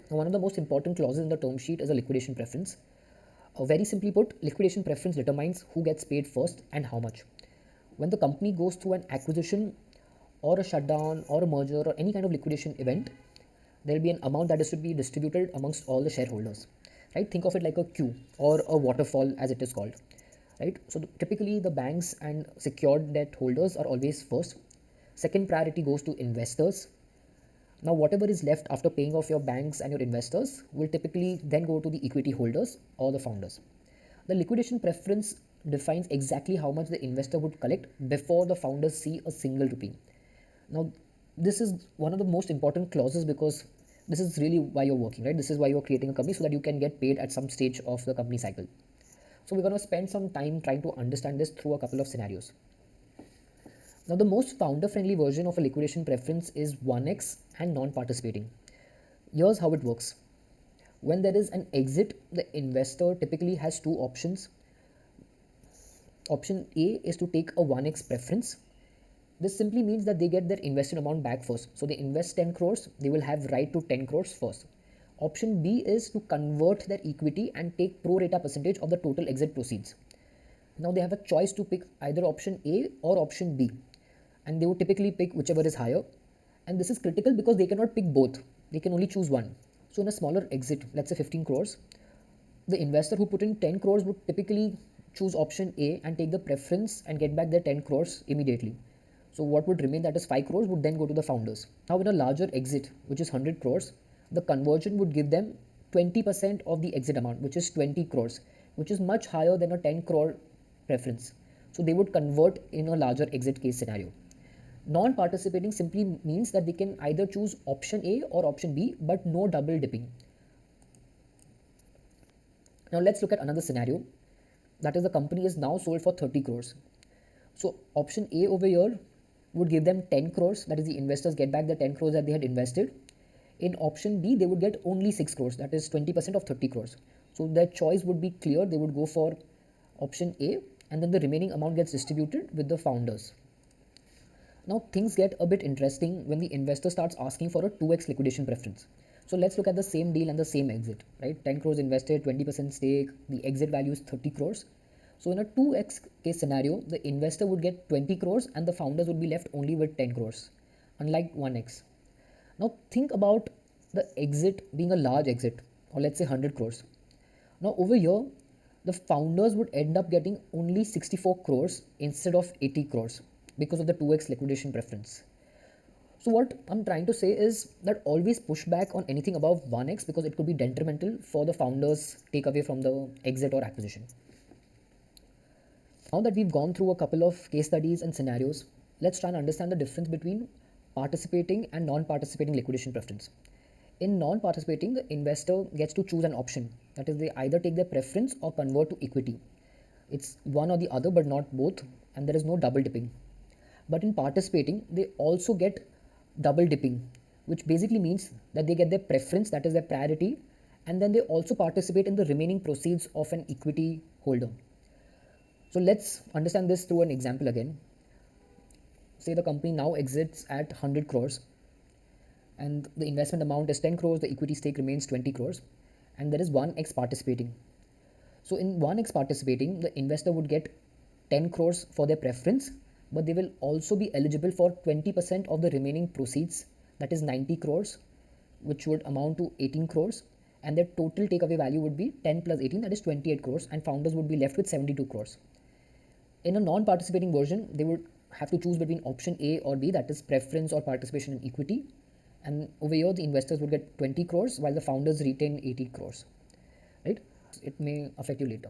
one of the most important clauses in the term sheet is a liquidation preference. Very simply put, liquidation preference determines who gets paid first and how much. When the company goes through an acquisition or a shutdown or a merger or any kind of liquidation event, there will be an amount that is to be distributed amongst all the shareholders, right? Think of it like a queue or a waterfall as it is called, right? So typically the banks and secured debt holders are always first. Second priority goes to investors. Now whatever is left after paying off your banks and your investors will typically then go to the equity holders or the founders. The liquidation preference defines exactly how much the investor would collect before the founders see a single rupee. Now this is one of the most important clauses because this is really why you're working, right? This is why you're creating a company, so that you can get paid at some stage of the company cycle. So we're going to spend some time trying to understand this through a couple of scenarios. Now the most founder friendly version of a liquidation preference is 1x and non-participating. Here's how it works. When there is an exit, the investor typically has two options. Option A is to take a 1x preference. This simply means that they get their invested amount back first. So they invest 10 crores, they will have right to 10 crores first. Option B is to convert their equity and take pro rata percentage of the total exit proceeds. Now they have a choice to pick either option A or option B, and they would typically pick whichever is higher. And this is critical because they cannot pick both, they can only choose one. So in a smaller exit, let's say 15 crores, the investor who put in 10 crores would typically choose option A and take the preference and get back their 10 crores immediately. So what would remain, that is 5 crores, would then go to the founders. Now in a larger exit, which is 100 crores, the conversion would give them 20% of the exit amount, which is 20 crores, which is much higher than a 10 crore preference. So they would convert in a larger exit case scenario. Non-participating simply means that they can either choose option A or option B, but no double dipping. Now let's look at another scenario. That is, the company is now sold for 30 crores. So option A over here would give them 10 crores, that is the investors get back the 10 crores that they had invested. In option B, they would get only 6 crores, that is 20% of 30 crores. So their choice would be clear, they would go for option A, and then the remaining amount gets distributed with the founders. Now things get a bit interesting when the investor starts asking for a 2x liquidation preference. So let's look at the same deal and the same exit, right? 10 crores invested, 20% stake, the exit value is 30 crores. So in a 2x case scenario, the investor would get 20 crores and the founders would be left only with 10 crores, unlike 1x. Now think about the exit being a large exit, or let's say 100 crores. Now over here, the founders would end up getting only 64 crores instead of 80 crores because of the 2x liquidation preference. So what I'm trying to say is that always push back on anything above 1x because it could be detrimental for the founders' takeaway from the exit or acquisition. Now that we've gone through a couple of case studies and scenarios, let's try and understand the difference between participating and non-participating liquidation preference. In non-participating, the investor gets to choose an option. That is, they either take their preference or convert to equity. It's one or the other, but not both, and there is no double dipping. But in participating, they also get double dipping, which basically means that they get their preference, that is their priority, and then they also participate in the remaining proceeds of an equity holder. So let's understand this through an example again. Say the company now exits at 100 crores and the investment amount is 10 crores, the equity stake remains 20 crores, and there is 1x participating. So in 1x participating, the investor would get 10 crores for their preference, but they will also be eligible for 20% of the remaining proceeds, that is 90 crores, which would amount to 18 crores, and their total takeaway value would be 10 plus 18, that is 28 crores, and founders would be left with 72 crores. In a non-participating version, they would have to choose between option A or B, that is preference or participation in equity, and over here the investors would get 20 crores while the founders retain 80 crores, right? It may affect you later.